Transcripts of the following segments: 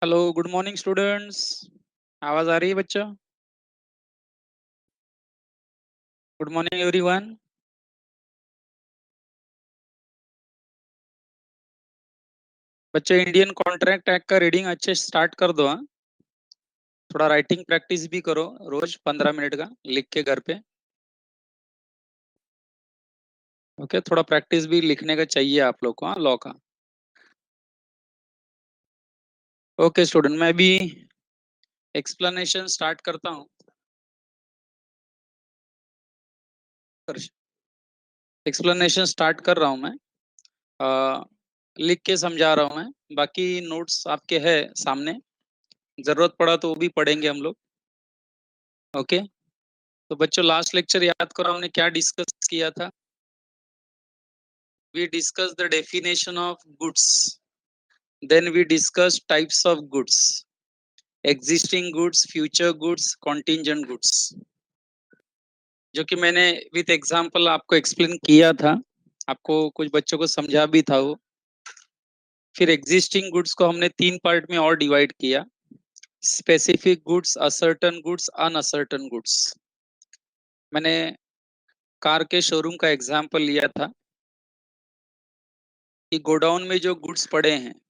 Hello, good morning students. आवाज आ रही है बच्चा? Good morning everyone. बच्चे, इंडियन कॉन्ट्रैक्ट एक्ट का रीडिंग अच्छे से स्टार्ट कर दो। हाँ, थोड़ा राइटिंग प्रैक्टिस भी करो, रोज 15 मिनट का लिख के घर पे। ओके, थोड़ा प्रैक्टिस भी लिखने का चाहिए आप लोग को, हाँ, लॉ का। ओके स्टूडेंट, मैं भी एक्सप्लेनेशन स्टार्ट करता हूँ। एक्सप्लेनेशन स्टार्ट कर रहा हूँ मैं। अ, लिख के समझा रहा हूँ मैं, बाकी नोट्स आपके है सामने। जरूरत पड़ा तो वो भी पढ़ेंगे हम लोग। ओके, तो बच्चों, लास्ट लेक्चर याद करो हमने क्या डिस्कस किया था। We discussed the definition of goods. Then we discussed types of goods: existing goods, future goods, contingent goods, जो कि मैंने विथ एग्जांपल आपको एक्सप्लेन किया था। आपको कुछ बच्चों को समझा भी था वो। फिर एग्जिस्टिंग गुड्स को हमने 3 पार्ट में और डिवाइड किया: specific goods, ascertained goods, unascertained goods. मैंने कार के शोरूम का एग्जांपल लिया था कि गोडाउन में जो गुड्स पड़े हैं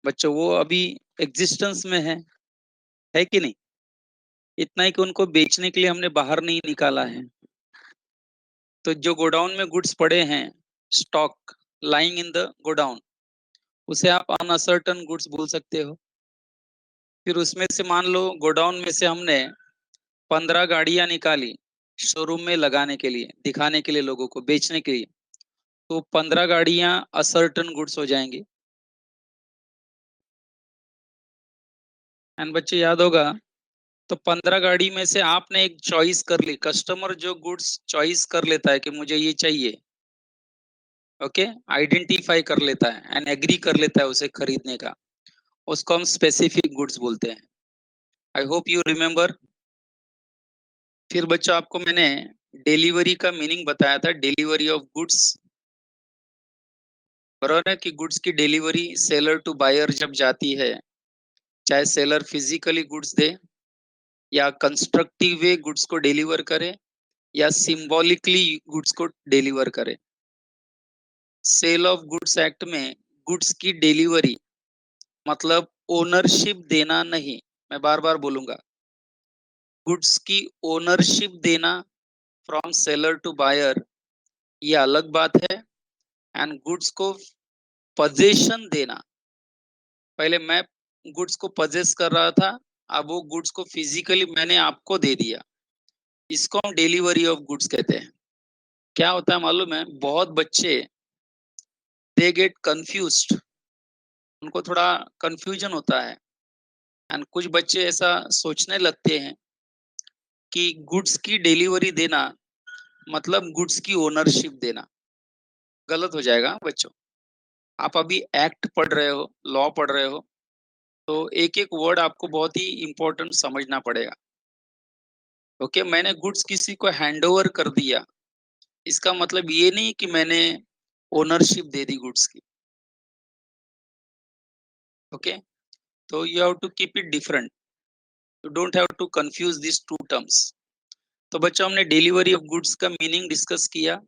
बच्चों, वो अभी एग्जिस्टेंस में है कि नहीं? इतना ही कि उनको बेचने के लिए हमने बाहर नहीं निकाला है। तो जो गोडाउन में गुड्स पड़े हैं, stock lying in the godown, उसे आप अनअसर्टन गुड्स बोल सकते हो। फिर उसमें से मान लो गोडाउन में से हमने 15 गाड़ियां निकाली शोरूम में लगाने के लिए, दिखाने के लिए, लोगों को बेचने के लिए, तो 15 गाड़ियां असर्टन गुड्स हो जाएंगे। एंड बच्चे, याद होगा, तो 15 गाड़ी में से आपने एक चॉइस कर ली। कस्टमर जो गुड्स चॉइस कर लेता है कि मुझे ये चाहिए, ओके, आइडेंटिफाई कर लेता है एंड एग्री कर लेता है उसे खरीदने का, उसको हम स्पेसिफिक गुड्स बोलते हैं। आई होप यू रिमेम्बर। फिर बच्चों, आपको मैंने डिलीवरी का मीनिंग बताया था, डिलीवरी ऑफ गुड्स। बराबर है कि गुड्स की डिलीवरी सेलर टू बायर जब जाती है, चाहे सेलर फिजिकली गुड्स दे या कंस्ट्रक्टिव वे गुड्स को डिलीवर करे या सिंबॉलिकली गुड्स को डिलीवर करे। सेल ऑफ गुड्स एक्ट में गुड्स की डिलीवरी मतलब ओनरशिप देना नहीं। मैं बार बार बोलूंगा, गुड्स की ओनरशिप देना फ्रॉम सेलर टू बायर, ये अलग बात है। एंड गुड्स को पजेशन देना, पहले मैं गुड्स को पजेस कर रहा था, अब वो गुड्स को फिजिकली मैंने आपको दे दिया, इसको हम डिलीवरी ऑफ गुड्स कहते हैं। क्या होता है मालूम है? बहुत बच्चे दे गेट कंफ्यूज्ड, उनको थोड़ा कंफ्यूजन होता है। एंड कुछ बच्चे ऐसा सोचने लगते हैं कि गुड्स की डिलीवरी देना मतलब गुड्स की ओनरशिप देना। गलत हो जाएगा बच्चों। आप अभी एक्ट पढ़ रहे हो, लॉ पढ़ रहे हो, तो एक एक वर्ड आपको बहुत ही इंपॉर्टेंट समझना पड़ेगा। ओके, मैंने गुड्स किसी को हैंड ओवर कर दिया, इसका मतलब ये नहीं कि मैंने ओनरशिप दे दी गुड्स की। ओके, तो you have to keep it different, you don't have to confuse this two terms. तो बच्चों, हमने डिलीवरी ऑफ गुड्स का मीनिंग डिस्कस किया,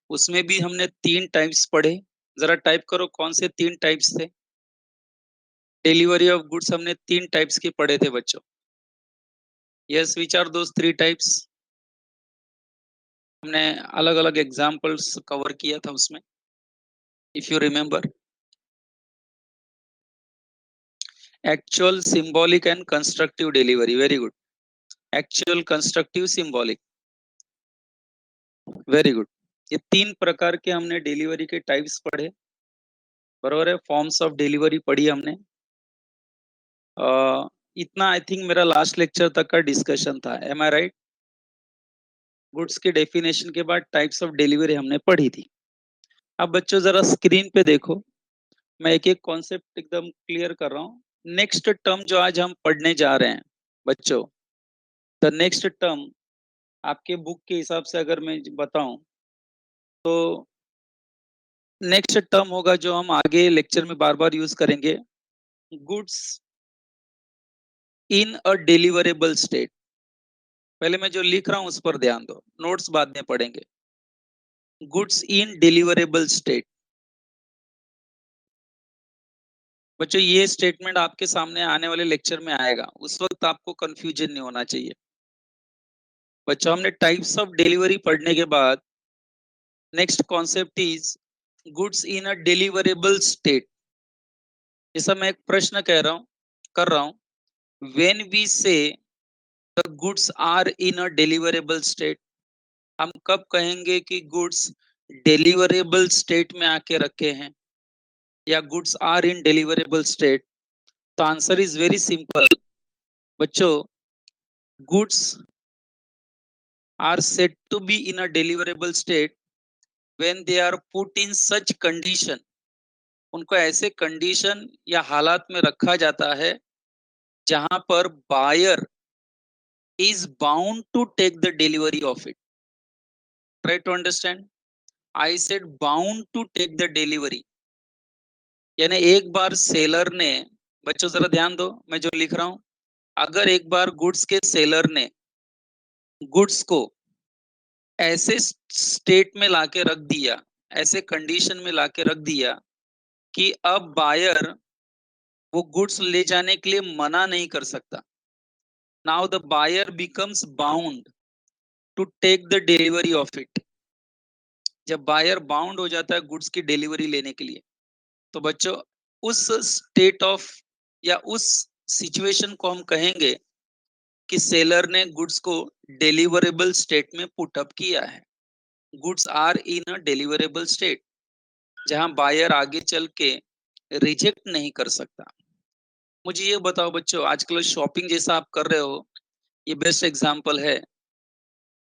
उसमें भी हमने 3 टाइप्स पढ़े। जरा टाइप करो, कौन से 3 टाइप्स थे? डिलीवरी ऑफ गुड्स हमने 3 टाइप्स के पढ़े थे बच्चों। Yes, which are those 3 types? हमने अलग अलग एग्जाम्पल्स कवर किया था उसमें, if you remember. Actual, symbolic and constructive delivery, very good. Actual, constructive, symbolic, very good. ये 3 प्रकार के हमने डिलीवरी के टाइप्स पढ़े। बरोबर है, फॉर्म्स ऑफ डिलीवरी पढ़ी हमने। इतना आई थिंक मेरा लास्ट लेक्चर तक का डिस्कशन था, एम आई राइट? गुड्स के डेफिनेशन के बाद टाइप्स ऑफ डिलीवरी हमने पढ़ी थी। अब बच्चों, जरा स्क्रीन पे देखो, मैं एक एक कॉन्सेप्ट एकदम क्लियर कर रहा हूँ। नेक्स्ट टर्म जो आज हम पढ़ने जा रहे हैं बच्चों, द नेक्स्ट टर्म, आपके बुक के हिसाब से अगर मैं बताऊं तो नेक्स्ट टर्म होगा जो हम आगे लेक्चर में बार बार यूज करेंगे, goods in a deliverable state. पहले मैं जो लिख रहा हूं उस पर ध्यान दो, नोट्स बाद में पढ़ेंगे। Goods in deliverable state. बच्चों ये स्टेटमेंट आपके सामने आने वाले लेक्चर में आएगा, उस वक्त आपको कंफ्यूजन नहीं होना चाहिए। बच्चों हमने टाइप्स ऑफ डिलीवरी पढ़ने के बाद next concept is goods in a deliverable state. जैसा मैं एक प्रश्न कह रहा हूं, कर रहा हूं, when we say the goods are in a deliverable state, हम कब कहेंगे कि गुड्स डिलीवरेबल स्टेट में आके रखे हैं या goods are in deliverable state? तो आंसर इज वेरी सिंपल बच्चों। Goods are said to be in a deliverable state when they are put in such condition, उनको ऐसे कंडीशन या हालात में रखा जाता है जहां पर buyer is bound to take the delivery of it. Try to understand. I said bound to take the delivery. यानी एक बार सेलर ने, बच्चों जरा ध्यान दो मैं जो लिख रहा हूं, अगर एक बार गुड्स के सेलर ने गुड्स को ऐसे स्टेट में लाके रख दिया, ऐसे कंडीशन में लाके रख दिया कि अब बायर वो गुड्स ले जाने के लिए मना नहीं कर सकता। Now the buyer becomes bound to take the delivery of it. जब बायर बाउंड हो जाता है गुड्स की डिलीवरी लेने के लिए, तो बच्चों उस स्टेट ऑफ या उस सिचुएशन को हम कहेंगे कि सेलर ने गुड्स को डिलीवरेबल स्टेट में पुट अप किया है। Goods are in a deliverable state, जहां बायर आगे चल के रिजेक्ट नहीं कर सकता। मुझे ये बताओ बच्चों, आजकल शॉपिंग जैसा आप कर रहे हो, ये बेस्ट एग्जांपल है।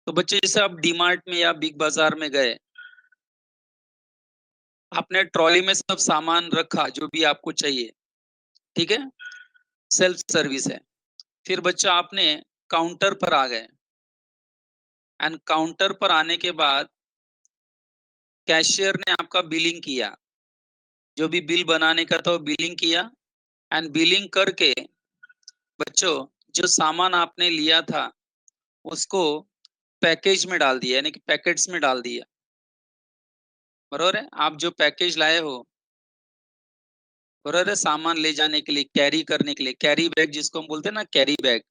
तो बच्चों जैसे आप डीमार्ट में या बिग बाजार में गए, आपने ट्रॉली में सब सामान रखा जो भी आपको चाहिए, ठीक है, सेल्फ सर्विस है। फिर बच्चों आपने काउंटर पर आ गए, एंड काउंटर पर आने के बाद कैशियर ने आपका बिलिंग किया, जो भी बिल बनाने का था वो बिलिंग किया, एंड बिलिंग करके बच्चों जो सामान आपने लिया था उसको पैकेज में डाल दिया, यानी कि पैकेट्स में डाल दिया। बरोबर है, आप जो पैकेज लाए हो, बरोबर है, सामान ले जाने के लिए, कैरी करने के लिए, कैरी बैग जिसको हम बोलते हैं ना, कैरी बैग,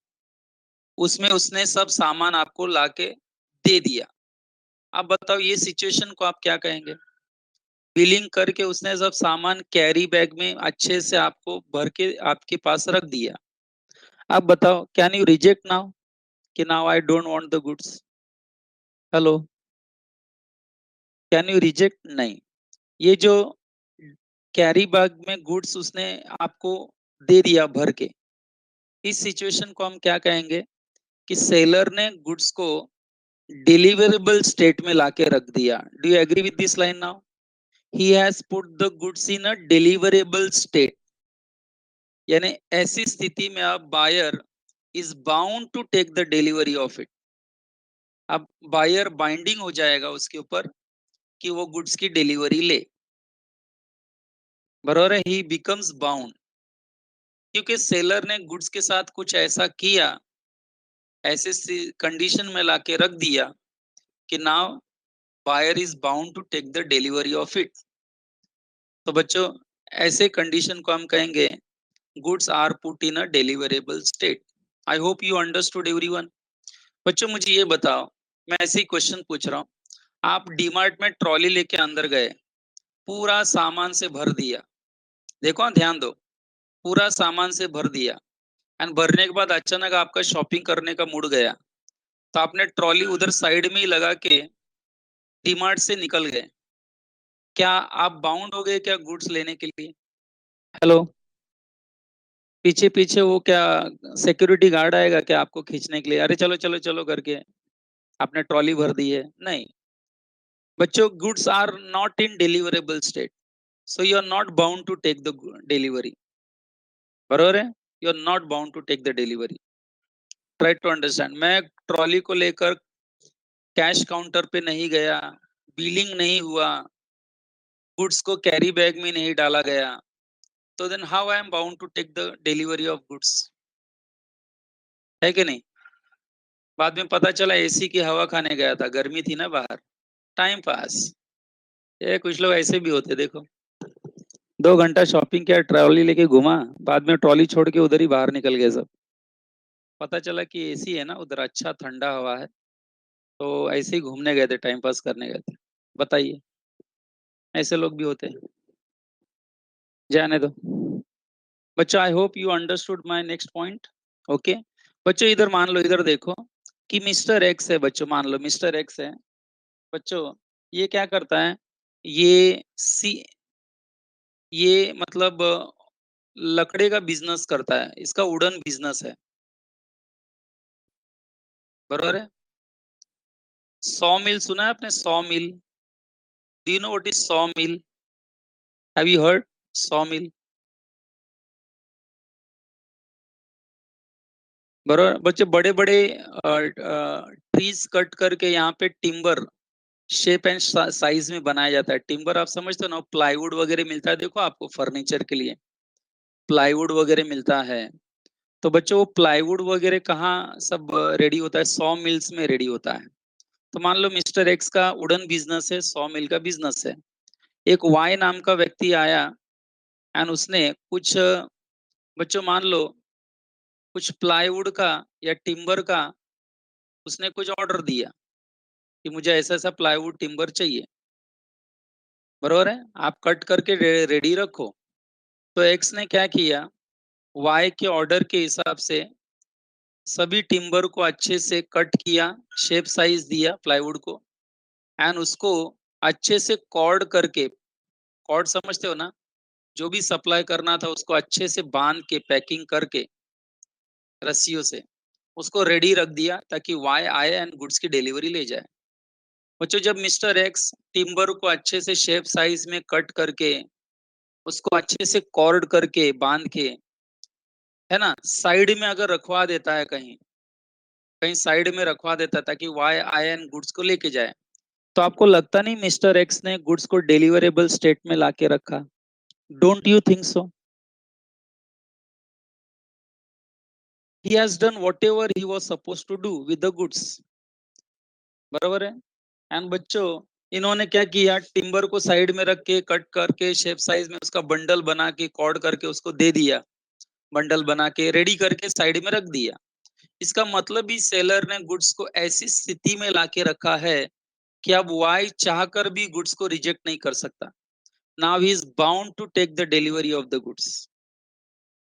उसमें उसने सब सामान आपको लाके दे दिया। अब बताओ ये सिचुएशन को आप क्या कहेंगे? बिलिंग करके उसने सब सामान कैरी बैग में अच्छे से आपको भर के आपके पास रख दिया। अब बताओ कैन यू रिजेक्ट नाउ कि now I don't want the goods? Hello, can you reject? नहीं। ये जो कैरी बैग में गुड्स उसने आपको दे दिया भर के, इस सिचुएशन को हम क्या कहेंगे कि सेलर ने गुड्स को डिलीवरेबल स्टेट में लाके रख दिया। Do you agree with this line now? He has put the goods in a deliverable state, यानी ऐसी स्थिति में अब buyer is bound to take the delivery of it. अब बायर बाइंडिंग हो जाएगा उसके ऊपर कि वो गुड्स की डिलीवरी ले। बरोबर है, ही बिकम्स बाउंड, क्योंकि सेलर ने गुड्स के साथ कुछ ऐसा किया, ऐसे कंडीशन में लाके रख दिया कि now buyer is bound to take the delivery of it. तो बच्चों ऐसे कंडीशन को हम कहेंगे goods are put in a deliverable state. I hope you understood everyone. बच्चों मुझे ये बताओ, मैं ऐसे ही क्वेश्चन पूछ रहा हूँ, आप डीमार्ट में ट्रॉली लेके अंदर गए, पूरा सामान से भर दिया, देखो हाँ, ध्यान दो, पूरा सामान से भर दिया, एंड भरने के बाद अचानक आपका शॉपिंग करने का मूड गया, तो आपने ट्रॉली उधर साइड में ही लगा के डीमार्ट से निकल गए। क्या आप बाउंड हो गए क्या गुड्स लेने के लिए? हेलो, पीछे पीछे वो क्या सिक्योरिटी गार्ड आएगा क्या आपको खींचने के लिए, अरे चलो चलो चलो करके, आपने ट्रॉली भर दी है? नहीं बच्चों, goods are not in deliverable state, so you are not bound to take the delivery. बरोबर है, you are not bound to take the delivery. Try to understand. मैं ट्रॉली को लेकर कैश काउंटर पे नहीं गया, बिलिंग नहीं हुआ, गुड्स को कैरी बैग में नहीं डाला गया, तो then how I am bound to take the delivery of goods, है कि नहीं? बाद में पता चला एसी की हवा खाने गया था, गर्मी थी ना बाहर, टाइम पास। ये कुछ लोग ऐसे भी होते, देखो 2 घंटा शॉपिंग किया, ट्रॉली लेके घुमा, बाद में ट्रॉली छोड़ के उधर ही बाहर निकल गए सब। पता चला कि एसी है ना उधर, अच्छा ठंडा हवा है, तो ऐसे ही घूमने गए थे, टाइम पास करने गए थे। बताइए, ऐसे लोग भी होते हैं। जाने दो बच्चों, आई hope you understood my next point. Okay बच्चों, इधर मान लो, इधर देखो कि मिस्टर एक्स है बच्चों, मान लो मिस्टर एक्स है बच्चों। ये क्या करता है? ये सी ये मतलब लकड़े का बिजनेस करता है, इसका वुडन बिजनेस है, बरोबर है? सॉ मिल सुना है आपने? Saw mill, do you know what is saw mill? Have you heard saw mill? बरोबर बच्चे, बड़े बड़े ट्रीज कट करके यहाँ पे टिम्बर शेप एंड साइज में बनाया जाता है। टिम्बर आप समझते हो ना, प्लाईवुड वगैरह मिलता है, देखो आपको फर्नीचर के लिए प्लाईवुड वगैरह मिलता है। तो बच्चों वो प्लाईवुड वगैरह कहाँ सब रेडी होता है? सॉ मिल्स में रेडी होता है। तो मान लो मिस्टर एक्स का वुडन बिजनेस है, सॉ मिल का बिजनेस है। एक वाई नाम का व्यक्ति आया एंड उसने कुछ बच्चों मान लो कुछ प्लाईवुड का या टिम्बर का उसने कुछ ऑर्डर दिया कि मुझे ऐसा ऐसा प्लाईवुड टिम्बर चाहिए, बरोबर है? आप कट करके रेडी रखो। तो एक्स ने क्या किया, वाई के ऑर्डर के हिसाब से सभी टिम्बर को अच्छे से कट किया, शेप साइज दिया प्लाईवुड को, एंड उसको अच्छे से कॉर्ड करके, कॉर्ड समझते हो ना, जो भी सप्लाई करना था उसको अच्छे से बांध के पैकिंग करके रस्सियों से उसको रेडी रख दिया ताकि वाई आए एंड गुड्स की डिलीवरी ले जाए। बच्चों, जब मिस्टर एक्स टिम्बर को अच्छे से शेप साइज में कट करके उसको अच्छे से कॉर्ड करके बांध के, है ना, साइड में अगर रखवा देता है, कहीं कहीं साइड में रखवा देता है ताकि वाई आए एंड गुड्स को लेके जाए, तो आपको लगता नहीं मिस्टर एक्स ने गुड्स को डिलीवरेबल स्टेट में लाके रखा? Don't you think so? He has done whatever he was suppose to do with the goods, बराबर है? एंड बच्चों, इन्होंने क्या किया, टिम्बर को साइड में रख के कट करके शेप साइज में उसका बंडल बना के कॉर्ड करके उसको दे दिया, बंडल बना के रेडी करके साइड में रख दिया। इसका मतलब भी सेलर ने गुड्स को ऐसी स्थिति में लाके रखा है कि अब वाई चाहकर भी गुड्स को रिजेक्ट नहीं कर सकता। Now he is bound to take the delivery of the goods,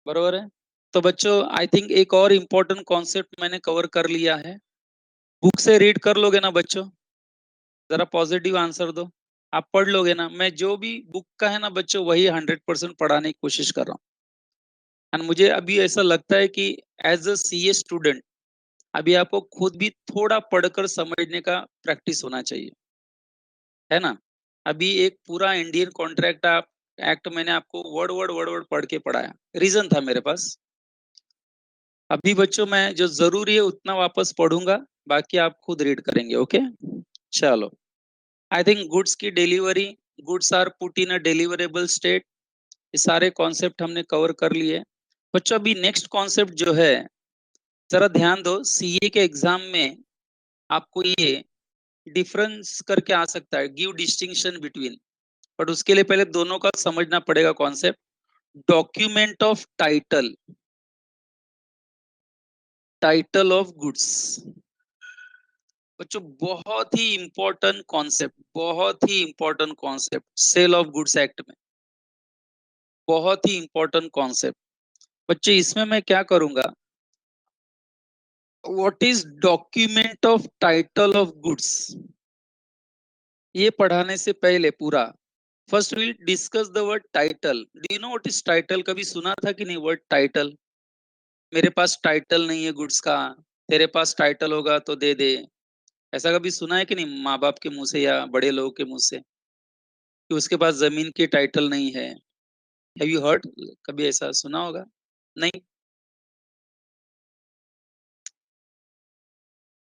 बरोबर है? तो बच्चों, आई थिंक एक और इम्पोर्टेंट कॉन्सेप्ट मैंने कवर कर लिया है। बुक से रीड कर लोगे ना बच्चों? जरा पॉजिटिव आंसर दो। आप पढ़ लोगे ना? मैं जो भी बुक का है ना बच्चों, वही 100% पढ़ाने की कोशिश कर रहा हूँ। एंड मुझे अभी ऐसा लगता है कि एज अ सीए स्टूडेंट अभी आपको खुद भी थोड़ा पढ़कर समझने का प्रैक्टिस होना चाहिए, है ना? अभी एक पूरा इंडियन कॉन्ट्रैक्ट आप एक्ट मैंने आपको वर्ड वर्ड पढ़ के पढ़ाया, रीजन था मेरे पास। अभी बच्चों मैं जो जरूरी है उतना वापस पढ़ूंगा, बाकी आप खुद रीड करेंगे, ओके? चलो, आई थिंक गुड्स की delivery, goods are put in a deliverable state, ये सारे कॉन्सेप्ट हमने कवर कर लिए। बच्चों, अभी नेक्स्ट कॉन्सेप्ट जो है, जरा ध्यान दो, सीए के एग्जाम में आपको ये डिफरेंस करके आ सकता है, गिव डिस्टिंक्शन बिटवीन, बट उसके लिए पहले दोनों का समझना पड़ेगा concept. Document of title, title of goods, बच्चों बहुत ही इंपॉर्टेंट कॉन्सेप्ट, बहुत ही important concept sale of goods act में, बहुत ही इंपॉर्टेंट कॉन्सेप्ट। बच्चों, इसमें मैं क्या करूंगा, what is document of title of goods, ये पढ़ाने से पहले पूरा first will discuss the word title. Do you know what is title? कभी सुना था कि नहीं वर्ड टाइटल? मेरे पास टाइटल नहीं है गुड्स का, तेरे पास टाइटल होगा तो दे दे, ऐसा कभी सुना है कि नहीं माँ बाप के मुंह से या बड़े लोगों के मुंह से, कि उसके पास जमीन की टाइटल नहीं है? Have you heard? कभी ऐसा सुना होगा? नहीं,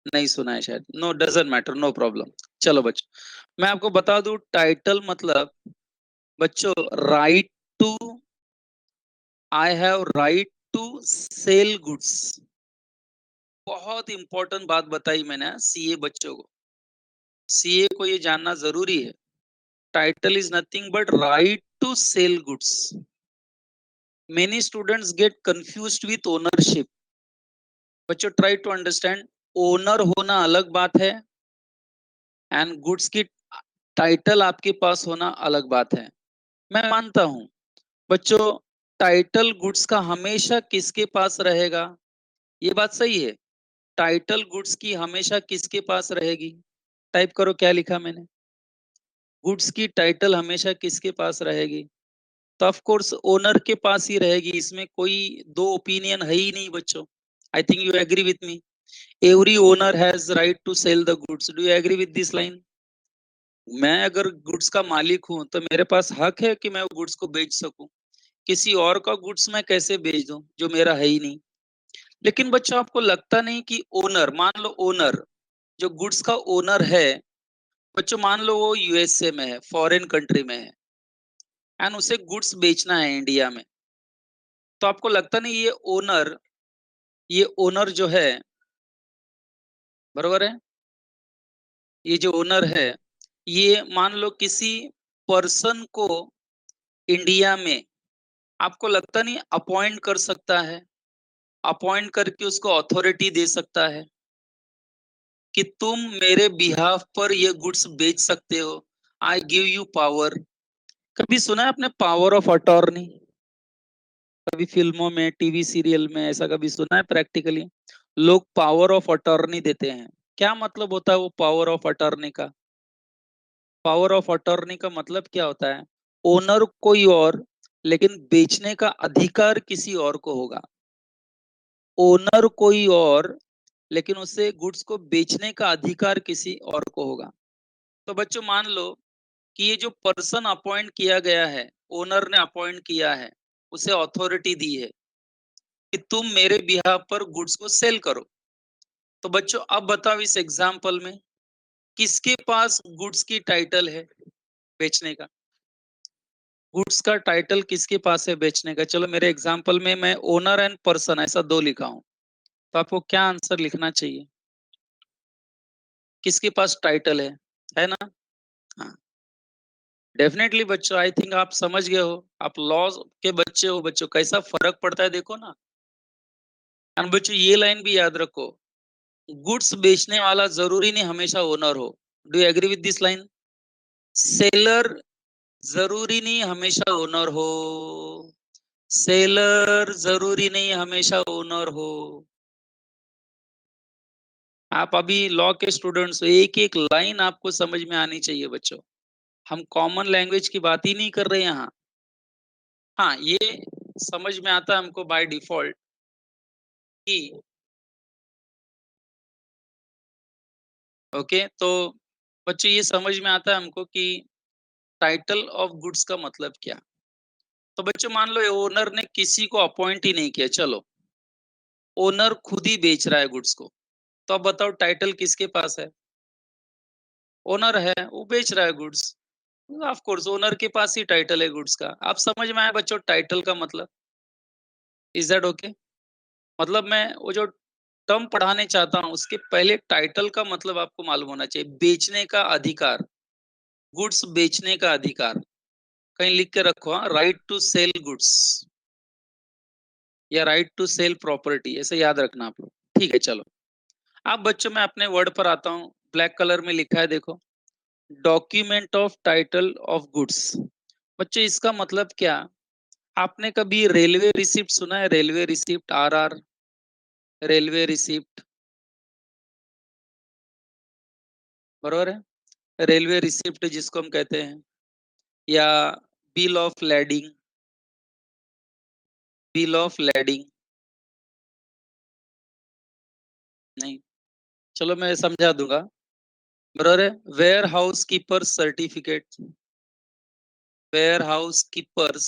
नहीं सुना है शायद, no doesn't matter, no problem. चलो बच्चों, मैं आपको बता दूं, टाइटल मतलब बच्चों right to I have right to sell goods. बहुत इंपॉर्टेंट बात बताई मैंने सीए बच्चों को। सीए को ये जानना जरूरी है। Title is nothing but right to sell goods. Many students get confused with ownership. बच्चों ट्राई टू अंडरस्टैंड, ओनर होना अलग बात है एंड गुड्स की टाइटल आपके पास होना अलग बात है। मैं मानता हूं बच्चों, टाइटल गुड्स का हमेशा किसके पास रहेगा, ये बात सही है। टाइटल गुड्स की हमेशा किसके पास रहेगी? टाइप करो क्या लिखा मैंने। गुड्स की टाइटल हमेशा किसके पास रहेगी? तो ऑफ कोर्स ओनर के पास ही रहेगी, इसमें कोई दो ओपिनियन है ही नहीं बच्चों। I think you agree with me. Every owner has right to sell the goods. Do you agree with this line? मैं अगर गुड्स का मालिक हूं तो मेरे पास हक है कि मैं गुड्स को बेच सकूं। किसी और का गुड्स मैं कैसे बेच दूं जो मेरा है ही नहीं। लेकिन बच्चों आपको लगता नहीं कि ओनर, मान लो ओनर, जो गुड्स का ओनर है बच्चों, मान लो वो यूएसए में है, फॉरेन कंट्री में है एंड उसे गुड्स बेचना है इंडिया में। तो आपको लगता नहीं ये ओनर जो है, बरोबर है, ये जो ओनर है ये मान लो किसी पर्सन को इंडिया में, आपको लगता नहीं अपॉइंट कर सकता है? अपॉइंट करके उसको अथॉरिटी दे सकता है कि तुम मेरे बिहाफ पर ये गुड्स बेच सकते हो। I give you power. कभी सुना है आपने पावर ऑफ अटॉर्नी? कभी फिल्मों में, टीवी सीरियल में ऐसा कभी सुना है प्रैक्टिकली? लोग पावर ऑफ अटॉर्नी देते हैं। क्या मतलब होता है वो पावर ऑफ अटॉर्नी का? पावर ऑफ अटॉर्नी का मतलब क्या होता है? ओनर कोई और, लेकिन बेचने का अधिकार किसी और को होगा। ओनर कोई और, लेकिन उसे गुड्स को बेचने का अधिकार किसी और को होगा। तो बच्चों मान लो कि ये जो पर्सन अपॉइंट किया गया है, ओनर ने अपॉइंट किया है, उसे अथॉरिटी दी है कि तुम मेरे बिहाफ पर गुड्स को सेल करो। तो बच्चों अब बताओ इस एग्जाम्पल में किसके पास गुड्स की टाइटल है बेचने का? गुड्स का टाइटल किसके पास है बेचने का? चलो मेरे एग्जाम्पल में मैं ओनर एंड पर्सन ऐसा दो लिखा हूं, तो आपको क्या आंसर लिखना चाहिए? किसके पास टाइटल है ना? हाँ, डेफिनेटली बच्चों, आई थिंक आप समझ गए हो। आप लॉ के बच्चे हो बच्चों, कैसा फर्क पड़ता है देखो ना। और बच्चों ये लाइन भी याद रखो, गुड्स बेचने वाला जरूरी नहीं हमेशा ओनर हो। Do you agree with this line? Seller जरूरी नहीं हमेशा ओनर हो। सेलर जरूरी नहीं हमेशा ओनर हो। आप अभी लॉ के स्टूडेंट्स हो, एक एक लाइन आपको समझ में आनी चाहिए बच्चों। हम कॉमन लैंग्वेज की बात ही नहीं कर रहे यहाँ। हाँ, ये समझ में आता है हमको बाय डिफॉल्ट कि ओके, तो बच्चों ये समझ में आता है हमको कि टाइटल ऑफ गुड्स का मतलब क्या। तो बच्चों मान लो ओनर ने किसी को अपॉइंट ही नहीं किया, चलो ओनर खुद ही बेच रहा है गुड्स को। तो अब बताओ टाइटल किसके पास है? ओनर है, वो बेच रहा है गुड्स। ऑफ कोर्स ओनर के पास ही टाइटल है गुड्स का। आप समझ में आया बच्चों टाइटल का मतलब? Is that okay? मतलब मैं वो जो टर्म पढ़ाने चाहता हूँ उसके पहले टाइटल का मतलब आपको मालूम होना चाहिए। बेचने का अधिकार, गुड्स बेचने का अधिकार। कहीं लिख के रखो, हाँ, राइट टू सेल गुड्स या राइट टू सेल प्रॉपर्टी, ऐसे याद रखना आप लोग। ठीक है चलो। अब बच्चों मैं अपने वर्ड पर आता हूँ। ब्लैक कलर में लिखा है देखो, document of title of goods. बच्चों इसका मतलब क्या? आपने कभी रेलवे रिसिप्ट सुना है? Railway receipt, RR, railway receipt, बरोबर है। रेलवे रिसिप्ट जिसको हम कहते हैं, या bill of lading, bill of lading. नहीं, चलो मैं समझा दूंगा, बरोबर है। Warehouse keeper certificate, warehouse keeper's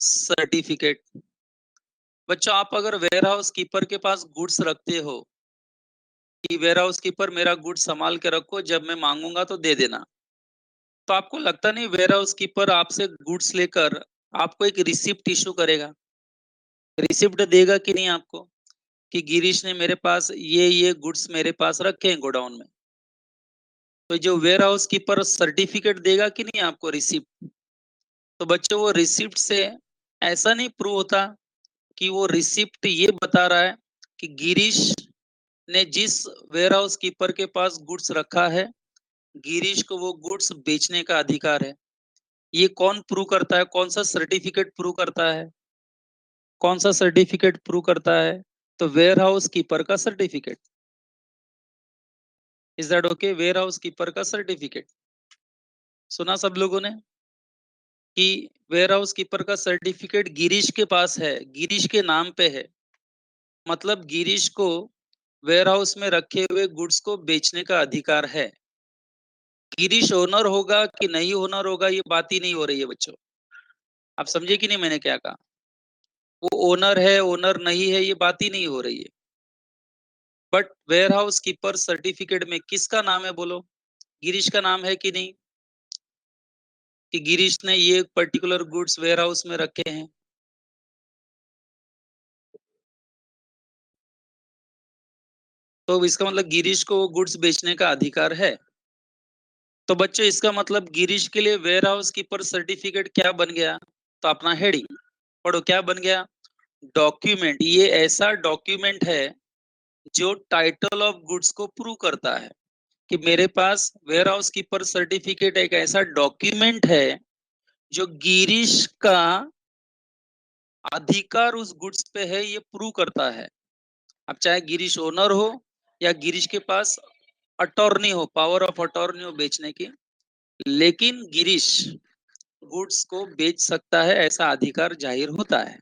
certificate. बच्चों आप अगर वेयर हाउस कीपर के पास गुड्स रखते हो कि वेयर हाउस कीपर मेरा गुड्स संभाल के रखो, जब मैं मांगूंगा तो दे देना, तो आपको लगता नहीं वेयर हाउस कीपर आपसे गुड्स लेकर आपको एक रिसिप्ट इशू करेगा। रिसिप्ट देगा कि नहीं आपको, कि गिरीश ने मेरे पास ये गुड्स मेरे पास रखे हैं गोडाउन में। तो जो वेयर हाउस कीपर सर्टिफिकेट देगा कि नहीं आपको, रिसिप्ट। तो बच्चों वो रिसिप्ट से ऐसा नहीं प्रूव होता कि वो रिसिप्ट ये बता रहा है कि गिरीश ने जिस वेयर हाउस कीपर के पास गुड्स रखा है, गिरीश को वो गुड्स बेचने का अधिकार है। ये कौन प्रूव करता है, कौन सा सर्टिफिकेट प्रूव करता है, कौन सा सर्टिफिकेट प्रूव करता है? तो वेयर हाउस कीपर का certificate. Is that okay? Warehouse keeper का सर्टिफिकेट सुना सब लोगों ने कि वेयर हाउस कीपर का सर्टिफिकेट गिरीश के पास है, गिरीश के नाम पे है। मतलब गिरीश को वेयर हाउस में रखे हुए गुड्स को बेचने का अधिकार है। गिरीश ओनर होगा कि नहीं ओनर होगा, ये बात ही नहीं हो रही है बच्चों। आप समझे कि नहीं मैंने क्या कहा? वो ओनर है ओनर नहीं है, ये बात ही नहीं हो रही है। But warehouse keeper certificate में किसका नाम है बोलो? गिरीश का नाम है कि नहीं, कि गिरीश ने ये पर्टिकुलर गुड्स वेयर हाउस में रखे हैं। तो इसका मतलब गिरीश को वो गुड्स बेचने का अधिकार है। तो बच्चों इसका मतलब गिरीश के लिए वेयर हाउस कीपर सर्टिफिकेट क्या बन गया? तो अपना हेडिंग पढ़ो, क्या बन गया? डॉक्यूमेंट। ये ऐसा डॉक्यूमेंट है जो टाइटल ऑफ गुड्स को प्रूव करता है कि मेरे पास वेयर हाउस कीपर सर्टिफिकेट एक ऐसा डॉक्यूमेंट है जो गिरीश का अधिकार उस गुड्स पे है, ये प्रूव करता है। अब चाहे गिरीश ओनर हो या गिरीश के पास अटॉर्नी हो, पावर ऑफ अटॉर्नी हो बेचने की, लेकिन गिरीश गुड्स को बेच सकता है, ऐसा अधिकार जाहिर होता है।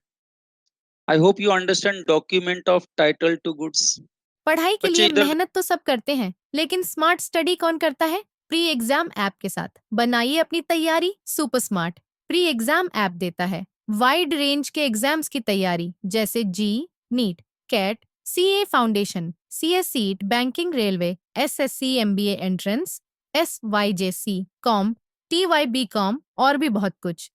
I hope you understand document of title to goods. पढ़ाई के बच्चे लिए इधर मेहनत तो सब करते हैं, लेकिन स्मार्ट स्टडी कौन करता है? प्री एग्जाम ऐप के साथ बनाइए अपनी तैयारी super smart. Pre exam app देता है वाइड रेंज के एग्जाम्स की तैयारी, जैसे JEE, NEET, CAT, CA foundation, CSEET, banking, railway, SSC, MBA entrance, SYJC, com, TYB com और भी बहुत कुछ।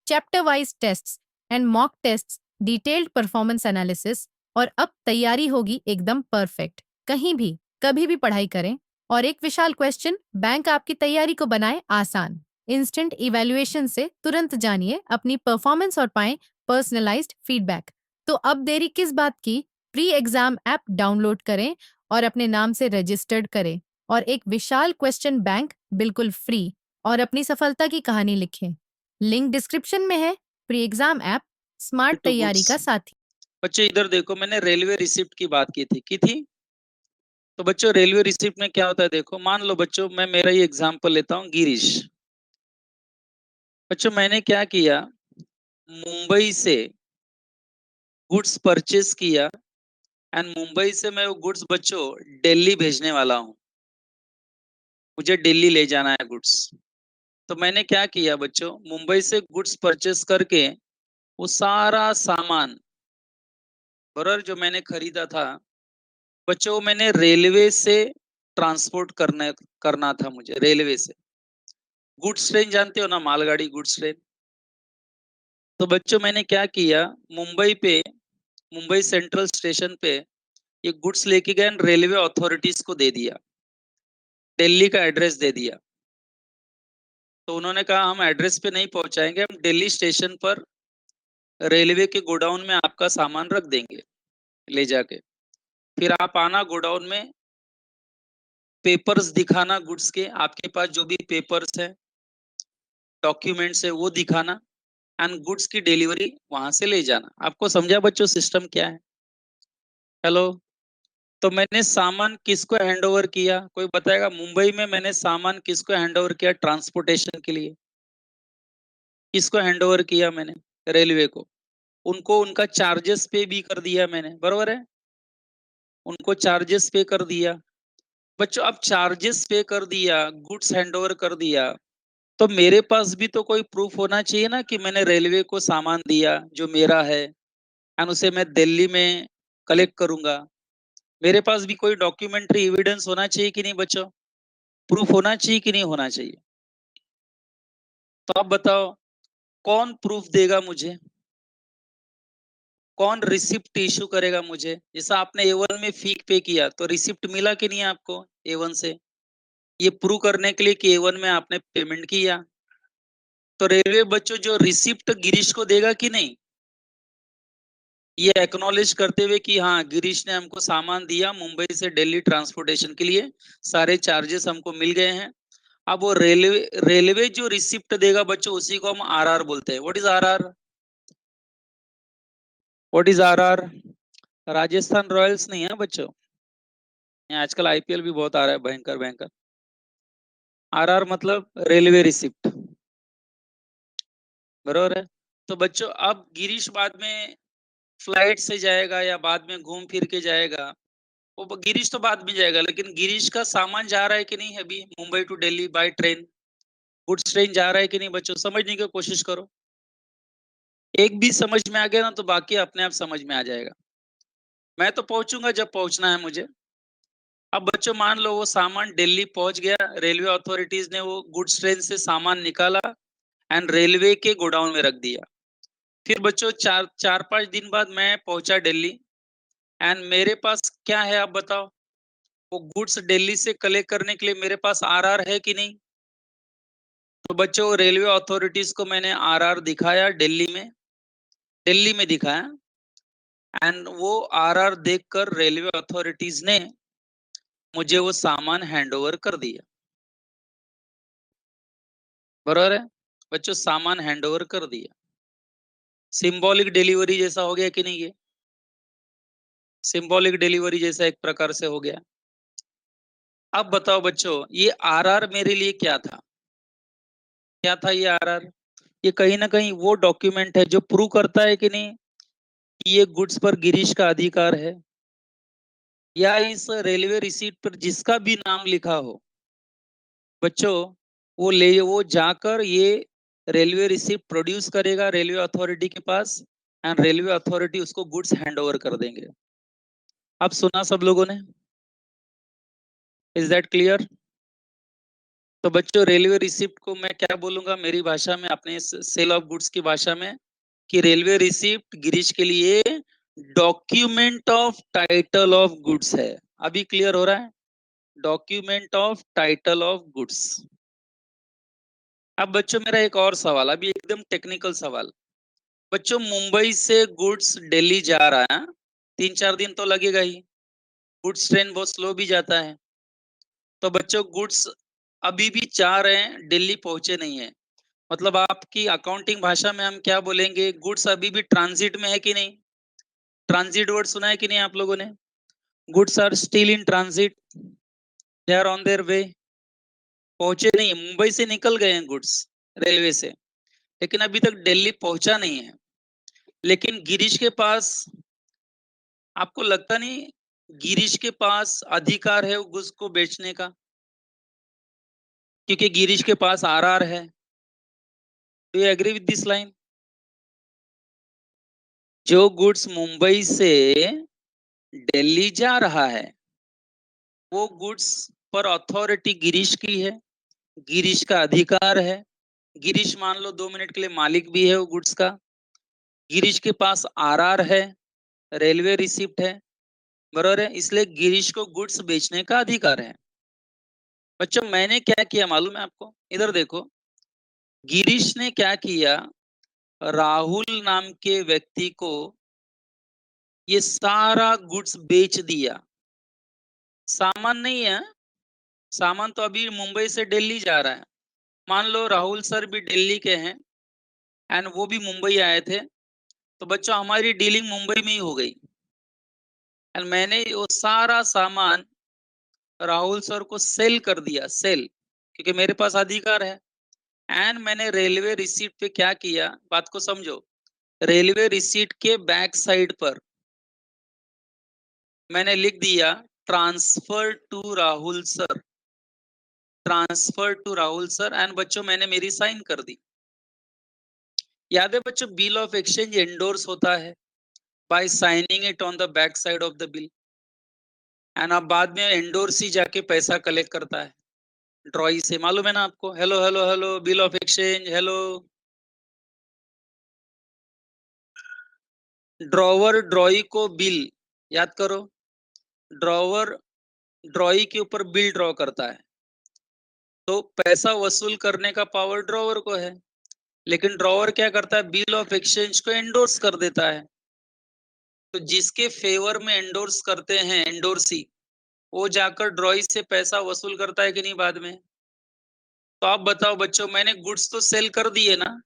Chapter wise tests and mock tests, detailed performance analysis, और अब तैयारी होगी एकदम परफेक्ट। कहीं भी कभी भी पढ़ाई करें। और एक विशाल क्वेश्चन बैंक आपकी तैयारी को बनाए आसान। इंस्टेंट इवैल्यूएशन से तुरंत जानिए अपनी परफॉर्मेंस और पाएं पर्सनलाइज्ड फीडबैक। तो अब देरी किस बात की? प्री एग्जाम ऐप डाउनलोड करें और अपने नाम से रजिस्टर्ड करें और एक विशाल क्वेश्चन बैंक बिल्कुल फ्री और अपनी सफलता की कहानी लिखें। लिंक डिस्क्रिप्शन में है। Pre exam app smart to तैयारी गुड्स। का साथी। बच्चे इधर देखो, मैंने रेलवे रिसिप्ट की बात की थी। तो बच्चों रेलवे रिसिप्ट में क्या होता है देखो, मान लो बच्चों मैं मेरा ही एग्जांपल लेता हूँ, गिरीश। बच्चों मैंने क्या किया, मुंबई से गुड्स परचेस किया एंड मुंबई से मैं वो गुड्स बच्चों दिल्ली भेजने वाला हूँ। मुझे दिल्ली ले जाना है गुड्स। तो मैंने क्या किया बच्चों, मुंबई से गुड्स परचेस करके वो सारा सामान बराबर जो मैंने खरीदा था बच्चों, मैंने रेलवे से ट्रांसपोर्ट करना था मुझे रेलवे से। गुड्स ट्रेन जानते हो ना, मालगाड़ी गुड्स ट्रेन। तो बच्चों मैंने क्या किया, मुंबई सेंट्रल स्टेशन पे ये गुड्स लेके गए, रेलवे अथॉरिटीज को दे दिया, दिल्ली का एड्रेस दे दिया। तो उन्होंने कहा हम एड्रेस पे नहीं पहुंचाएंगे, हम दिल्ली स्टेशन पर रेलवे के गोडाउन में आपका सामान रख देंगे ले जाके। फिर आप आना गोडाउन में, पेपर्स दिखाना गुड्स के, आपके पास जो भी पेपर्स है डॉक्यूमेंट्स है वो दिखाना एंड गुड्स की डिलीवरी वहां से ले जाना। आपको समझा बच्चों सिस्टम क्या है? हेलो। तो मैंने सामान किसको हैंड ओवर किया, कोई बताएगा? मुंबई में मैंने सामान किसको हैंड ओवर किया ट्रांसपोर्टेशन के लिए? किसको हैंड ओवर किया मैंने? रेलवे को। उनको उनका चार्जेस पे भी कर दिया मैंने, बरोबर है? उनको चार्जेस पे कर दिया। बच्चों अब चार्जेस पे कर दिया, गुड्स हैंड ओवर कर दिया, तो मेरे पास भी तो कोई प्रूफ होना चाहिए ना कि मैंने रेलवे को सामान दिया जो मेरा है एंड उसे मैं दिल्ली में कलेक्ट करूंगा। मेरे पास भी कोई डॉक्यूमेंट्री एविडेंस होना चाहिए कि नहीं बच्चों? प्रूफ होना चाहिए कि नहीं होना चाहिए? तो आप बताओ, कौन प्रूफ देगा मुझे, कौन रिसिप्ट इशू करेगा मुझे? जैसा आपने A1 में फी पे किया तो रिसिप्ट मिला कि नहीं आपको A1 से? ये प्रूव करने के लिए कि A1 में आपने पेमेंट किया, तो रेलवे बच्चों जो रिसिप्ट गिरीश को देगा कि नहीं, ये एक्नॉलेज करते हुए कि हाँ गिरीश ने हमको सामान दिया मुंबई से दिल्ली ट्रांसपोर्टेशन के लिए, सारे चार्जेस हमको मिल गए हैं। अब वो रेलवे जो रिसिप्ट देगा बच्चों उसी को हम आरआर बोलते हैं। What is RR? What is RR? Rajasthan Royals नहीं है बच्चों, यहाँ आजकल आईपीएल भी बहुत आ रहा है, भयंकर भयंकर। आरआर मतलब रेलवे रिसिप्ट, बरोबर है। तो बच्चों अब गिरीश बाद में फ्लाइट से जाएगा या बाद में घूम फिर के जाएगा, वो गिरीश तो बाद में जाएगा, लेकिन गिरीश का सामान जा रहा है कि नहीं अभी Mumbai to Delhi by train? Goods train जा रहा है कि नहीं बच्चों? समझने की कोशिश करो। एक भी समझ में आ गया ना तो बाकी अपने आप समझ में आ जाएगा। मैं तो पहुंचूंगा जब पहुंचना है मुझे। अब बच्चों मान लो वो सामान दिल्ली पहुंच गया, रेलवे अथॉरिटीज ने वो गुड्स ट्रेन से सामान निकाला एंड रेलवे के गोडाउन में रख दिया। फिर बच्चों चार चार पांच दिन बाद मैं पहुंचा दिल्ली एंड मेरे पास क्या है आप बताओ? वो गुड्स दिल्ली से कलेक्ट करने के लिए मेरे पास आरआर है कि नहीं? तो बच्चों रेलवे अथॉरिटीज को मैंने आरआर दिखाया दिल्ली में दिखाया एंड वो आरआर देखकर रेलवे अथॉरिटीज ने मुझे वो सामान हैंडओवर कर दिया, बराबर है बच्चों, सामान हैंडओवर कर दिया। सिंबॉलिक डिलीवरी जैसा हो गया कि नहीं? ये सिंबॉलिक डिलीवरी जैसा एक प्रकार से हो गया। अब बताओ बच्चों ये आरआर मेरे लिए क्या था? क्या था ये आरआर? ये कहीं ना कहीं वो डॉक्यूमेंट है जो प्रूव करता है कि नहीं कि ये गुड्स पर गिरीश का अधिकार है, या इस रेलवे रिसीट पर जिसका भी नाम लिखा हो बच्चों, वो जाकर ये रेलवे रिसीट प्रोड्यूस करेगा रेलवे अथॉरिटी के पास एंड रेलवे अथॉरिटी उसको गुड्स हैंड ओवर कर देंगे। अब सुना सब लोगों ने? Is that clear? तो बच्चों रेलवे रिसिप्ट को मैं क्या बोलूंगा मेरी भाषा में, अपने सेल ऑफ गुड्स की भाषा में, कि रेलवे रिसिप्ट गिरीश के लिए document of title of goods है। अभी क्लियर हो रहा है? Document of title of goods. अब बच्चों मेरा एक और सवाल, अभी एकदम टेक्निकल सवाल। बच्चों मुंबई से गुड्स दिल्ली जा रहा है, 3-4 दिन तो लगेगा ही, गुड्स ट्रेन बहुत स्लो भी जाता है। तो बच्चों गुड्स अभी भी जा रहे हैं, दिल्ली पहुंचे नहीं है, मतलब आपकी अकाउंटिंग भाषा में हम क्या बोलेंगे, गुड्स अभी भी ट्रांजिट में है कि नहीं? ट्रांजिट वर्ड सुना है कि नहीं आप लोगों ने? Goods are still in transit, they are on their way. पहुंचे नहीं, मुंबई से निकल गए हैं गुड्स रेलवे से, लेकिन अभी तक दिल्ली पहुंचा नहीं है। लेकिन गिरीश के पास, आपको लगता नहीं गिरीश के पास अधिकार है गुड्स को बेचने का? क्योंकि गिरीश के पास आरआर है। Do you agree with this line? जो गुड्स मुंबई से दिल्ली जा रहा है वो गुड्स पर अथॉरिटी गिरीश की है, गिरीश का अधिकार है। गिरीश मान लो 2 मिनट के लिए मालिक भी है वो गुड्स का। गिरीश के पास आरआर है, रेलवे रिसिप्ट है, बरोबर है, इसलिए गिरीश को गुड्स बेचने का अधिकार है। बच्चों मैंने क्या किया मालूम है आपको? इधर देखो, गिरीश ने क्या किया, राहुल नाम के व्यक्ति को ये सारा गुड्स बेच दिया। सामान नहीं है, सामान तो अभी मुंबई से दिल्ली जा रहा है। मान लो राहुल सर भी दिल्ली के हैं एंड वो भी मुंबई आए थे, तो बच्चों हमारी डीलिंग मुंबई में ही हो गई एंड मैंने वो सारा सामान राहुल सर को सेल कर दिया, सेल, क्योंकि मेरे पास अधिकार है। एंड मैंने रेलवे रिसीट पे क्या किया, बात को समझो, रेलवे रिसीट के बैक साइड पर मैंने लिख दिया transfer to Rahul sir, transfer to Rahul sir, and बच्चों मैंने मेरी साइन कर दी। याद है बच्चों बिल ऑफ एक्सचेंज एंडोर्स होता है by signing it on the back side of the bill, and अब बाद में एंडोर्स ही जाके पैसा कलेक्ट करता है ड्रॉई से, मालूम है ना आपको? Hello hello hello, bill of exchange, hello. Drawer ड्रॉई को बिल, याद करो, ड्रॉवर ड्रॉई के ऊपर बिल ड्रॉ करता है, तो पैसा वसूल करने का पावर ड्रॉवर को है। लेकिन ड्रॉवर क्या करता है, बिल ऑफ एक्सचेंज को एंडोर्स कर देता है। तो जिसके फेवर में एंडोर्स करते हैं एंडोर्सी, वो जाकर ड्रॉई से पैसा वसूल करता है कि नहीं बाद में। तो आप बताओ बच्चों, मैंने गुड्स तो सेल कर दिए ना,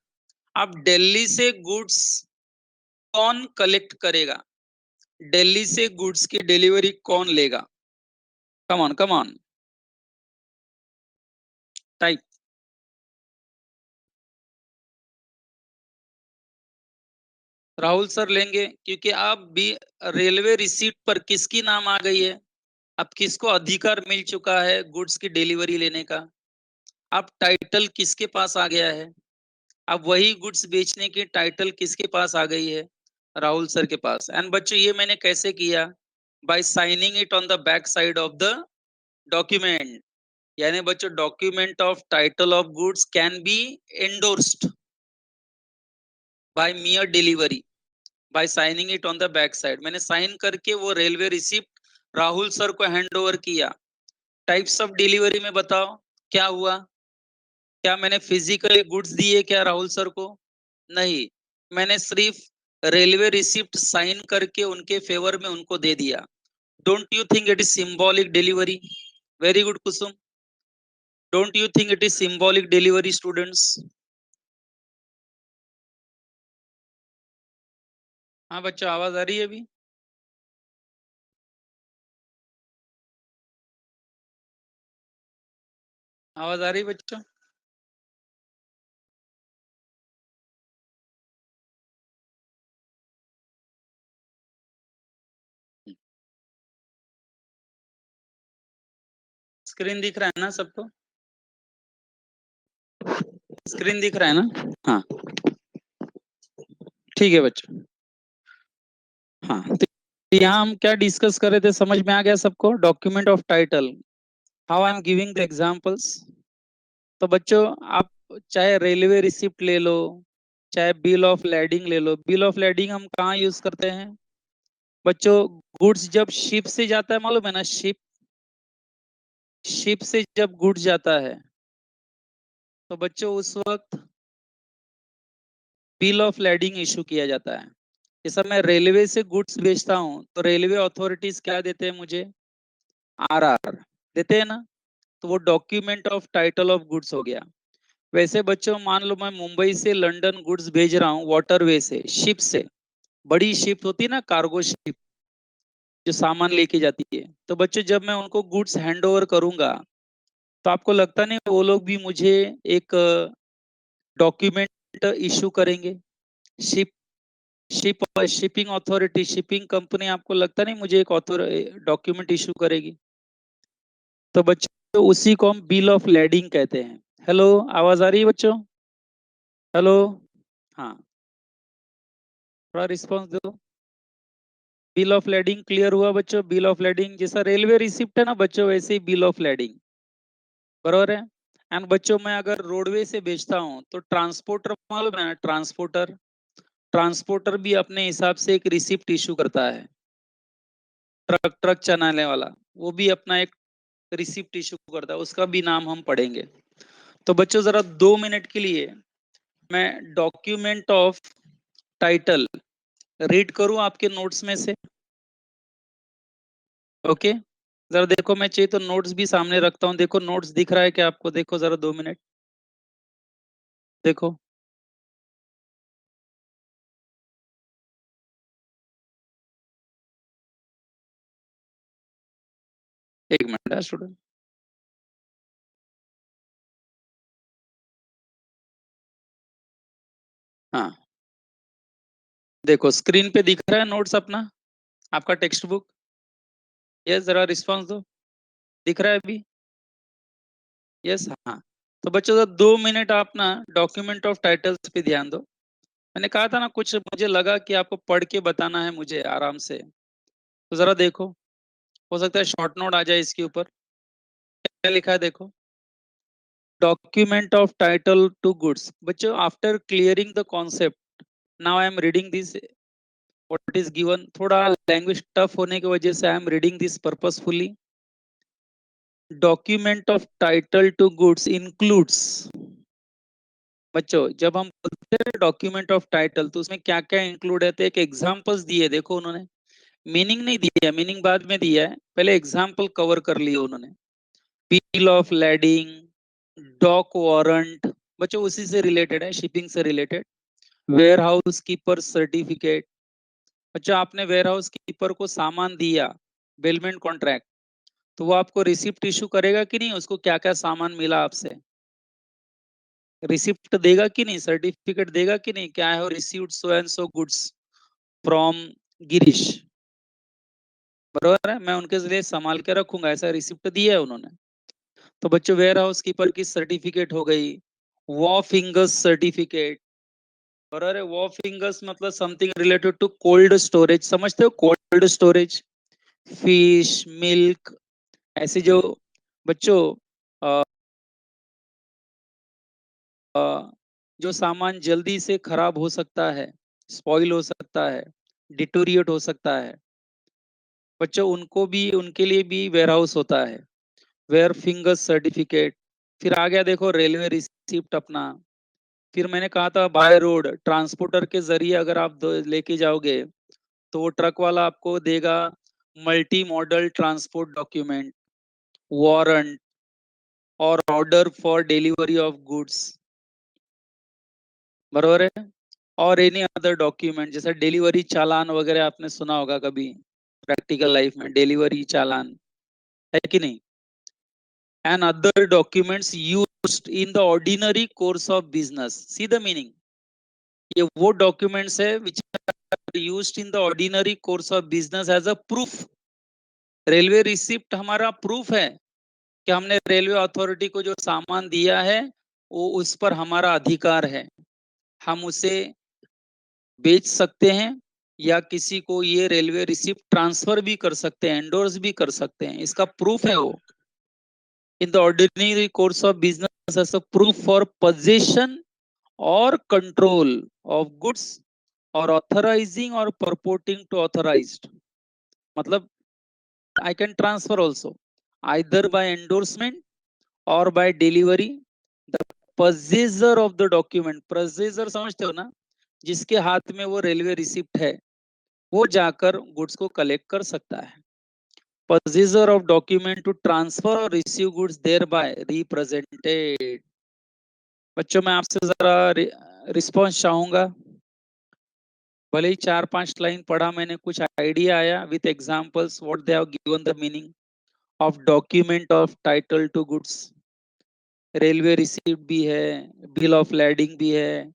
अब दिल्ली से गुड्स कौन कलेक्ट करेगा, दिल्ली से गुड्स की डिलीवरी कौन लेगा? Come on come on, type. Rahul sir लेंगे, क्योंकि आप भी रेलवे रिसीट पर किसकी नाम आ गई है, अब किसको अधिकार मिल चुका है गुड्स की डिलीवरी लेने का, अब टाइटल किसके पास आ गया है, अब वही गुड्स बेचने की टाइटल किसके पास आ गई है, राहुल सर के पास। एंड बच्चों ये मैंने कैसे किया, by signing it on the back side of the document. यानी बच्चों document of title of goods can be endorsed by mere delivery by signing it on the back side. मैंने साइन करके वो रेलवे रिसिप्ट राहुल सर को hand over किया। Types of delivery में बताओ क्या हुआ, क्या मैंने फिजिकली गुड्स दिए क्या राहुल सर को? नहीं, मैंने सिर्फ रेलवे रिसिप्ट साइन करके उनके फेवर में उनको दे दिया। Don't you think it is symbolic delivery? Very good Kusum, don't you think it is symbolic delivery students? हाँ बच्चों, आवाज आ रही है अभी? आवाज आ रही है बच्चों? स्क्रीन दिख रहा है ना सबको? स्क्रीन दिख रहा है ना? हाँ, ठीक है बच्चों। हाँ, तो यहाँ हम क्या डिस्कस कर रहे थे, समझ में आ गया सबको? Document of title, how I am giving the examples. तो बच्चों आप चाहे रेलवे रिसिप्ट ले लो, चाहे बिल ऑफ लैडिंग ले लो। बिल ऑफ लैडिंग हम कहाँ यूज करते हैं बच्चों? गुड्स जब शिप से जाता है, मालूम है ना, शिप, शिप से जब गुड्स जाता है, तो बच्चों उस वक्त बिल ऑफ लैडिंग इशू किया जाता है। जैसा मैं रेलवे से गुड्स बेचता हूँ, तो रेलवे अथॉरिटीज क्या देते हैं मुझे? आरआर देते हैं ना। तो वो document of title of goods हो गया। वैसे बच्चों मान लो मैं मुंबई से लंदन गुड्स भेज रहा हूँ वाटरवे से, शिप से, बड़ी शिप होती है ना, कार्गो शिप, जो सामान लेके जाती है। तो बच्चों जब मैं उनको गुड्स हैंड ओवर करूंगा, तो आपको लगता नहीं वो लोग भी मुझे एक डॉक्यूमेंट इशू करेंगे? Ship ship shipping authority, shipping company, आपको लगता नहीं मुझे एक ऑथर डॉक्यूमेंट इशू करेगी? तो बच्चों उसी को हम बिल ऑफ लैडिंग कहते हैं। हेलो, आवाज आ रही है बच्चों? हेलो, हाँ, थोड़ा रिस्पॉन्स दो। बिल ऑफ लैडिंग क्लियर हुआ बच्चों? बिल ऑफ लैडिंग जैसा रेलवे रिसिप्ट है ना बच्चों, वैसे ही बिल ऑफ लैडिंग, बरोबर है। एंड बच्चों मैं अगर रोडवे से बेचता हूँ, तो ट्रांसपोर्टर, मालूम है ना, ट्रांसपोर्टर, ट्रांसपोर्टर भी अपने हिसाब से एक रिसिप्ट इशू करता है। ट्रक ट्रक चलाने वाला, वो भी अपना एक रिसिप्ट इशू करता है, उसका भी नाम हम पढ़ेंगे। तो बच्चों जरा 2 मिनट के लिए मैं डॉक्यूमेंट ऑफ टाइटल रीड करूं आपके नोट्स में से? ओके, जरा देखो, मैं चाहिए तो नोट्स भी सामने रखता हूँ। देखो नोट्स दिख रहा है क्या आपको? देखो जरा 2 मिनट, देखो। एक मिनट है स्टूडेंट। हाँ, देखो स्क्रीन पे दिख रहा है नोट्स अपना, आपका टेक्स्ट बुक। यस, जरा रिस्पॉन्स दो। दिख रहा है अभी? यस, हाँ। तो बच्चों जरा 2 मिनट आप ना डॉक्यूमेंट ऑफ टाइटल्स पे ध्यान दो। मैंने कहा था ना, कुछ मुझे लगा कि आपको पढ़ के बताना है मुझे आराम से। तो जरा देखो, हो सकता है शॉर्ट नोट आ जाए इसके ऊपर। क्या लिखा है देखो, document of title to goods. बच्चों after clearing the concept, now I am reading this what is given, थोड़ा लैंग्वेज टफ होने की वजह से I am reading this purposefully. Document of title to goods includes, बच्चों जब हम बोलते हैं डॉक्यूमेंट ऑफ टाइटल तो उसमें क्या क्या इंक्लूड है, तो एक एग्जांपल्स दिए, देखो उन्होंने मीनिंग नहीं दिया, मीनिंग बाद में दिया है, पहले एग्जांपल कवर कर लिए उन्होंने। Bill of lading, dock warrant, बच्चों उसी से रिलेटेड है, शिपिंग से related. Warehouse keeper certificate, बच्चों आपने वेयर हाउस कीपर को सामान दिया, बेलमेंट कॉन्ट्रैक्ट, तो वो आपको रिसिप्ट इशू करेगा कि नहीं, उसको क्या क्या सामान मिला आपसे, रिसिप्ट देगा कि नहीं, सर्टिफिकेट देगा कि नहीं, क्या है received so and so goods from Girish, बरोबर है, मैं उनके लिए संभाल के रखूंगा, ऐसा रिसिप्ट दिया है उन्होंने। तो बच्चों वेयर हाउस कीपर की सर्टिफिकेट हो गई, वॉ फिंगर्स सर्टिफिकेट, बरोबर है, वॉ फिंगर्स मतलब something related to cold storage, समझते हो कोल्ड स्टोरेज, फिश मिल्क, ऐसे जो बच्चों अ, अ, जो सामान जल्दी से खराब हो सकता है, स्पॉइल हो सकता है, डिटोरिएट हो सकता है, बच्चों उनको भी, उनके लिए भी वेयर हाउस होता है, वेयर फिंगर्स सर्टिफिकेट। फिर आ गया देखो रेलवे रिसिप्ट अपना। फिर मैंने कहा था बाय रोड ट्रांसपोर्टर के जरिए अगर आप लेके जाओगे तो वो ट्रक वाला आपको देगा multi modal transport document, warrant और order for delivery of goods, बरोबर है, और एनी अदर डॉक्यूमेंट जैसे डिलीवरी चालान वगैरह आपने सुना होगा कभी प्रैक्टिकल लाइफ में, डिलीवरी चालान है कि नहीं, and other documents used in the ordinary course of business, see the meaning, ये वो डॉक्यूमेंट्स है which are used in the ordinary course of business as a proof। Railway receipt हमारा proof है कि हमने रेलवे अथॉरिटी को जो सामान दिया है वो उस पर हमारा अधिकार है, हम उसे बेच सकते हैं या किसी को ये रेलवे रिसिप्ट ट्रांसफर भी कर सकते हैं, एंडोर्स भी कर सकते हैं, इसका प्रूफ है वो। In the ordinary course of business as a proof for position और कंट्रोल ऑफ गुड्स और ऑथराइजिंग और परपोर्टिंग टू ऑथराइज्ड, मतलब I can transfer also either by endorsement और by delivery. The possessor of the document, possessor समझते हो ना, जिसके हाथ में वो रेलवे रिसिप्ट है वो जाकर गुड्स को कलेक्ट कर सकता है। possessor of document to transfer or receive goods thereby represented। बच्चों मैं आपसे जरा रिस्पॉन्स चाहूंगा, भले ही 4-5 लाइन पढ़ा मैंने, कुछ आइडिया आया with examples what they have given the meaning of document of title to goods, railway receipt भी है, बिल ऑफ लैडिंग भी है,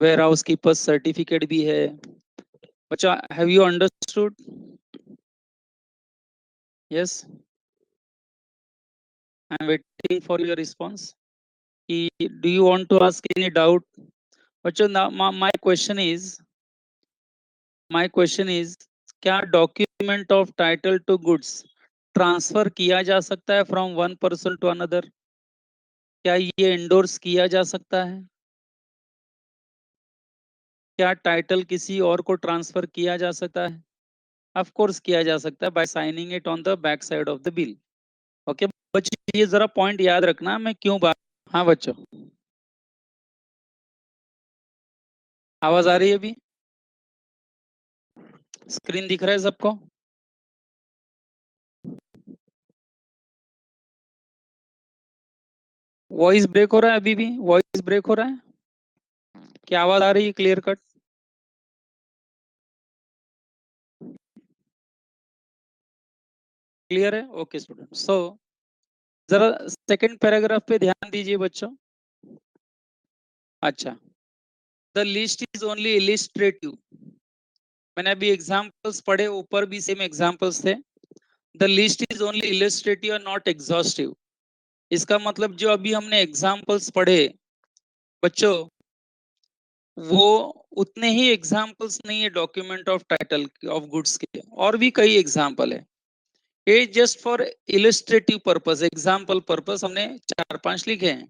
वेयर हाउस कीपर सर्टिफिकेट भी है। बच्चा have you understood? Yes, I am waiting for your response. Do you want to ask any doubt? बच्चों my question is क्या document of title to goods transfer किया जा सकता है from one person to another? क्या ये endorse किया जा सकता है? क्या टाइटल किसी और को ट्रांसफर किया जा सकता है? ऑफ कोर्स किया जा सकता है by signing it on the back side of the bill. Okay बच्चों, ये जरा पॉइंट याद रखना मैं क्यों बात। हाँ बच्चों, आवाज आ रही है अभी? स्क्रीन दिख रहा है सबको? वॉइस ब्रेक हो रहा है अभी भी? वॉइस ब्रेक हो रहा है? क्या आवाज आ रही है क्लियर कट? क्लियर है? ओके स्टूडेंट, सो जरा सेकंड पैराग्राफ पे ध्यान दीजिए बच्चों। अच्छा, द लिस्ट इज ओनली इलिस्ट्रेटिव, मैंने अभी एग्जांपल्स पढ़े, ऊपर भी सेम एग्जांपल्स थे। द लिस्ट इज ओनली इलिस्ट्रेटिव और नॉट एग्जॉस्टिव, इसका मतलब जो अभी हमने एग्जांपल्स पढ़े बच्चों वो उतने ही एग्जांपल्स नहीं है document of title of goods के, और भी कई एग्जांपल है। ये just for illustrative purpose, example purpose हमने 4-5 लिखे हैं,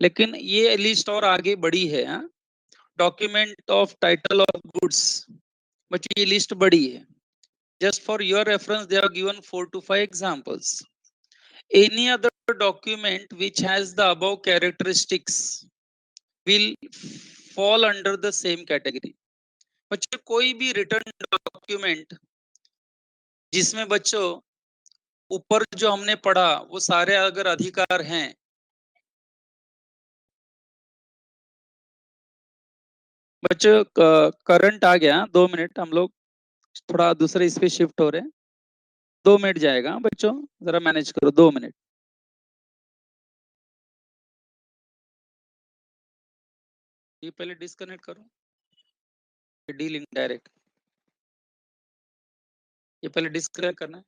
लेकिन ये लिस्ट और आगे बढ़ी है। हाँ? Document of title of goods, बच्चों ये लिस्ट बड़ी है. Just for your reference, they are given 4 to 5 examples. Any other document which has the above characteristics will fall under the same category. बच्चों कोई भी रिटर्न डॉक्यूमेंट जिसमें बच्चों ऊपर जो हमने पढ़ा वो सारे अगर अधिकार हैं, बच्चों करंट आ गया. 2 मिनट, हम लोग थोड़ा दूसरे इस पे शिफ्ट हो रहे हैं. 2 मिनट जाएगा बच्चों, जरा मैनेज करो. 2 मिनट. ये पहले डिस्कनेक्ट करो, डी लिंक डायरेक्ट. ये पहले डिस्कनेक्ट करना है.